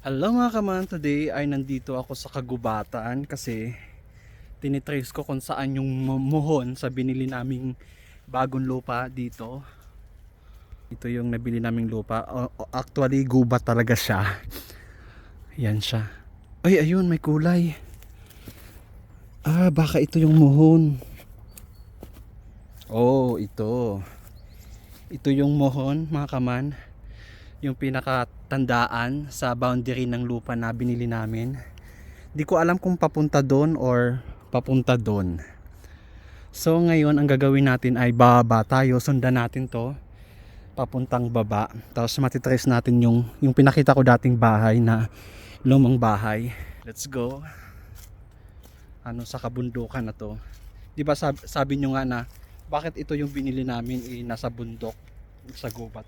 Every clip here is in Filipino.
Hello mga kaman, today ay nandito ako sa kagubatan kasi tinitrace ko kung saan yung muhon sa binili naming bagong lupa dito. Ito yung nabili naming lupa. Actually gubat talaga siya. Yan siya. Ay ayun, may kulay. Baka ito yung muhon. Oh, ito. Ito yung muhon mga kaman. Yung pinakatandaan sa boundary ng lupa na binili namin. Di ko alam kung papunta doon or papunta doon. So ngayon ang gagawin natin ay bababa tayo, sundan natin to papuntang baba. Tapos matitrace natin yung pinakita ko dating bahay na lumang bahay. Let's go. Sa kabundukan na to. Di ba sabi nyo nga na bakit ito yung binili namin nasa bundok sa gubat.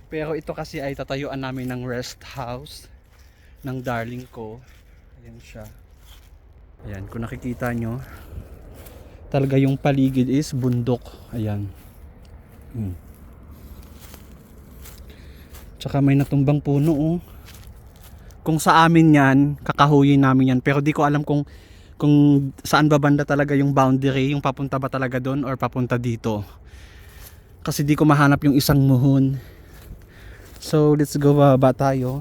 Pero ito kasi ay tatayuan namin ng rest house ng darling ko. Ayan siya. Ayan, kung nakikita nyo, talaga yung paligid is bundok. Ayan. Tsaka may natumbang puno oh. Kung sa amin yan, kakahuyin namin yan. Pero di ko alam kung saan ba banda talaga yung boundary, yung papunta ba talaga doon or papunta dito. Kasi di ko mahanap yung isang muhon. So let's go, baba tayo.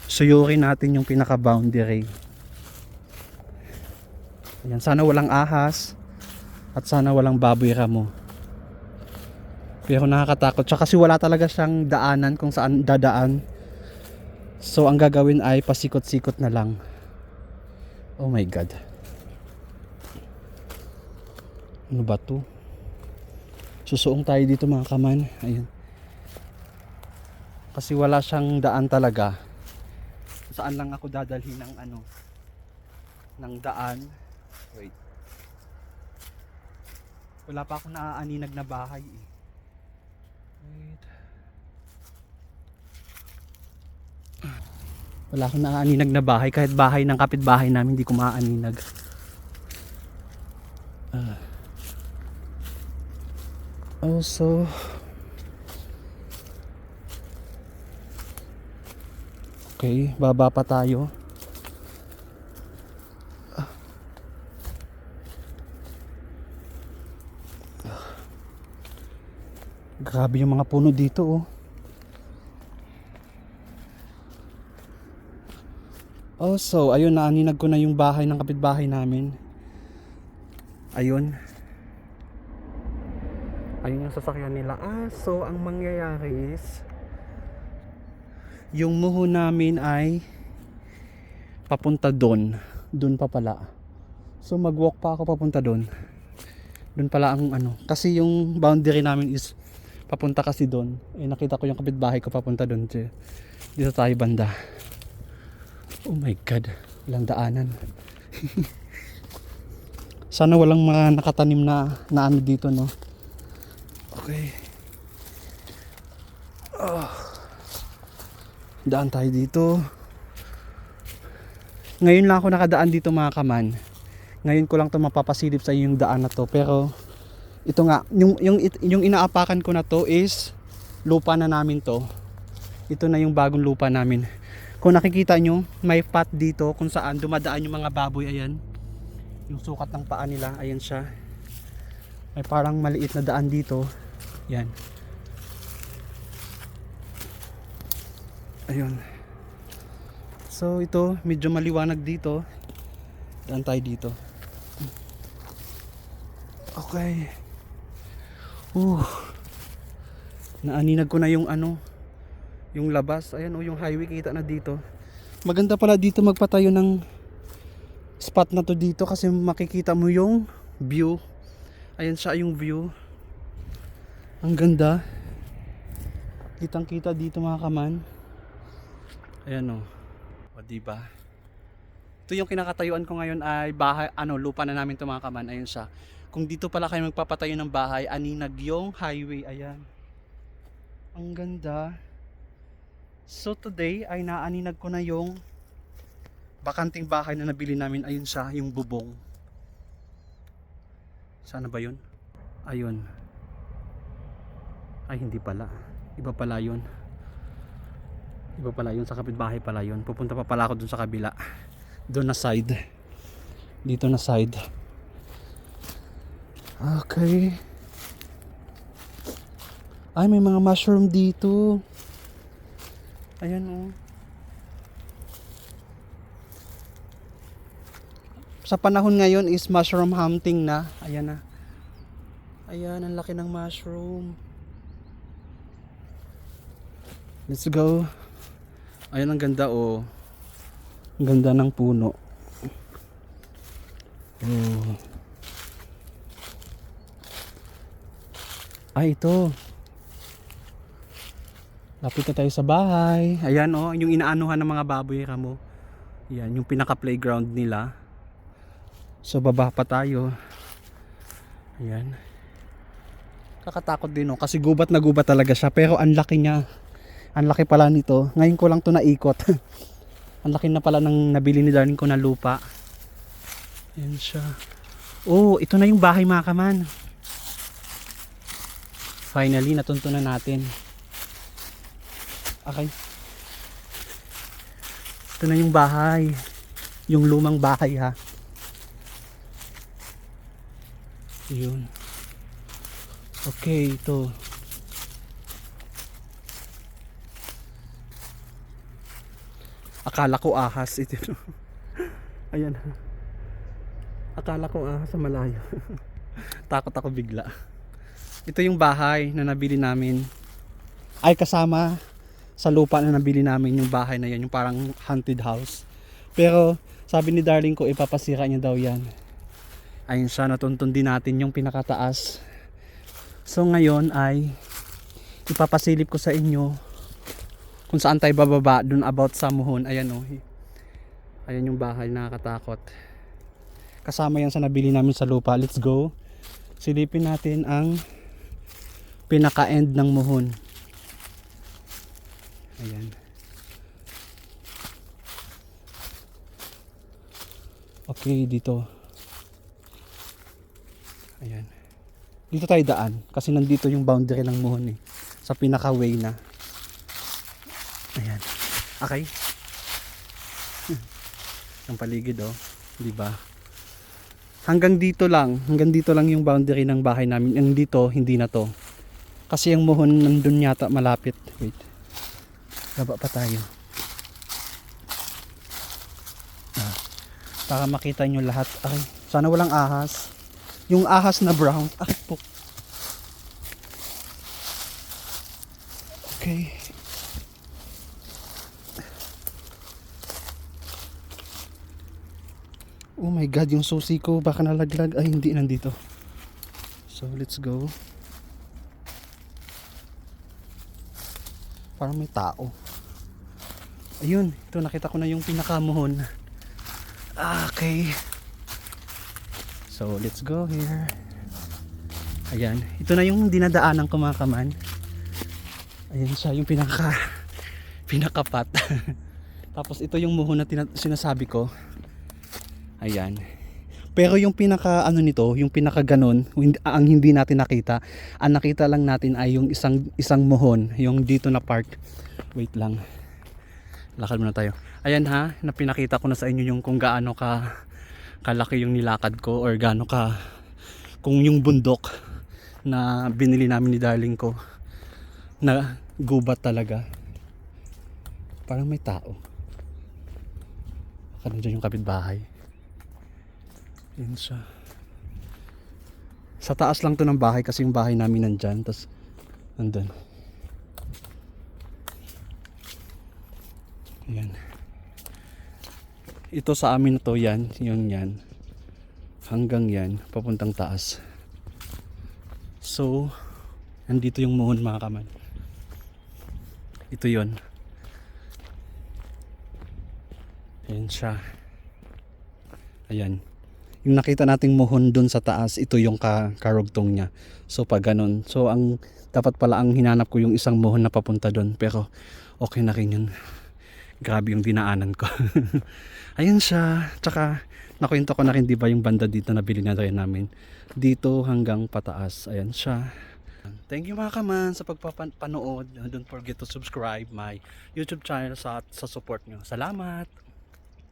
Suyurin natin yung pinaka boundary. Ayan, sana walang ahas at sana walang baboy ramo. Pero nakakatakot siya kasi wala talaga siyang daanan kung saan dadaan. So ang gagawin ay pasikot-sikot na lang. Oh my god. Ano ba to? Susuong tayo dito mga kaman. Ayun. Kasi wala siyang daan talaga. Saan lang ako dadalhin ng daan. Wait. Wala pa akong naaaninag na bahay eh. Wait. Wala akong naaaninag na bahay. Kahit bahay ng kapitbahay namin hindi ko maaaninag. Also okay, baba pa tayo. Grabe yung mga puno dito oh. Also, ayun, naaninag ko na yung bahay ng kapitbahay namin. Ayun. Ayun yung sasakyan nila. So ang mangyayari is yung muho namin ay papunta doon. Doon pa pala. So mag-walk pa ako papunta doon. Doon pala ang kasi yung boundary namin is papunta kasi doon. Nakita ko yung kapitbahay ko papunta doon. Dito tayo banda. Oh my god, ilang daanan. Sana walang mga nakatanim na dito, no. Okay. Daan tayo dito. Ngayon lang ako nakadaan dito mga kaman. Ngayon ko lang to mapapasilip sa yung daan na to. Pero ito nga, yung inaapakan ko na to is lupa na namin to. Ito na yung bagong lupa namin. Kung nakikita nyo, may path dito kung saan dumadaan yung mga baboy. Ayan, yung sukat ng paa nila, ayan siya. May parang maliit na daan dito. Yan. Ayun. So ito, medyo maliwanag dito. Daan tayo dito. Okay. Naaninag ko na yung yung labas. Ayan yung highway kita na dito. Maganda pala dito magpatayo ng spot na to dito kasi makikita mo yung view. Ayan siya yung view. Ang ganda. Kitang kita dito mga kaman. Ayan o. O diba? Ito yung kinakatayuan ko ngayon ay bahay, lupa na namin to mga kaman. Ayun siya. Kung dito pala kayo magpapatayo ng bahay, aninag yung highway. Ayan. Ang ganda. So today ay naaninag ko na yung bakanting bahay na nabili namin. Ayun siya, yung bubong. Sana ba yun? Ayun. Ay hindi pala. Iba pala yun. Iba pala yun, sa kapitbahay pala yun. Pupunta pa pala ako dun sa kabila. Doon na side. Dito na side. Okay. Ay, may mga mushroom dito. Ayan oh. Sa panahon ngayon is mushroom hunting na. Ayan na. Ayan, ang laki ng mushroom. Let's go. Ayan, ang ganda oh. Ang ganda ng puno. Oh. Ay, ito. Lapit na tayo sa bahay. Ayan oh, yung inaanuhan ng mga baboy kamo. Ayan, yung pinaka playground nila. So baba pa tayo. Ayan. Kakatakot din oh, kasi gubat na gubat talaga siya, pero ang laki niya. Ang laki pala nito. Ngayon ko lang to naikot. Ang laki na pala ng nabili ni darling ko na lupa. Ayan siya. Oh, ito na yung bahay mga kaman. Finally, natuntunan natin. Okay. Ito na yung bahay. Yung lumang bahay ha. Yun. Okay, ito. Akala ko ahas ito. Ayan. Akala ko ahas sa malayo. Takot ako bigla. Ito yung bahay na nabili namin. Ay, kasama sa lupa na nabili namin yung bahay na yan, yung parang haunted house. Pero sabi ni darling ko, ipapasira niya daw yan. Ayun siya, natuntun din natin yung pinakataas. So ngayon ay ipapasilip ko sa inyo kung saan tayo bababa, dun about sa Muhon. Ayan o. Ayan yung bahay, nakakatakot. Kasama yan sa nabili namin sa lupa. Let's go. Silipin natin ang pinaka-end ng Muhon. Ayan. Okay, dito. Ayan. Dito tayo daan kasi nandito yung boundary ng Muhon eh. Sa pinaka-way na. Ayan. Okay. Ang paligid oh, 'di ba? Hanggang dito lang yung boundary ng bahay namin. Yung dito hindi na to. Kasi yung Muhon nandun yata malapit. Wait. Baba pa tayo. Para makita nyo lahat. Ay, sana walang ahas. Yung ahas na brown. Ay po. Okay. Oh my god, yung susi ko baka nalaglag. Ay, hindi, nandito. So, let's go. Parang may tao. Ayun, ito nakita ko na yung pinakamuhon. Okay. So, let's go here. Ayan, ito na yung dinadaanan ko mga kaman. Ayan siya, yung pinakapat. Tapos ito yung muhon na sinasabi ko. Ayan. Pero yung pinaka ano nito, yung pinaka ganon, ang hindi natin nakita. Ang nakita lang natin ay yung isang muhon, yung dito na part. Wait lang. Lakad muna tayo. Ayan ha, na pinakita ko na sa inyo yung kung gaano kalaki yung nilakad ko, or gaano kung yung bundok na binili namin ni darling ko na gubat talaga. Parang may tao. Baka nandiyan yung kapitbahay. Yun siya. Sa taas lang to ng bahay kasi yung bahay namin nandyan. Tapos nandun. Ayan. Ito sa amin na to, yan. Yun yan. Hanggang yan. Papuntang taas. So, nandito yung muhon mga kaman. Ito yun. Ayan siya. Ayan. Yung nakita nating muhon dun sa taas, ito yung karugtong niya. So pag ganun, so ang dapat pala ang hinanap ko yung isang muhon na papunta dun, pero okay na rin yun. Grabe yung dinaanan ko. Ayun siya. Tsaka nakwento ko na rin, di ba, yung banda dito na bili na rin namin dito hanggang pataas. Ayan siya. Thank you mga kaman sa pagpapanood. Don't forget to subscribe my YouTube channel sa support nyo. Salamat!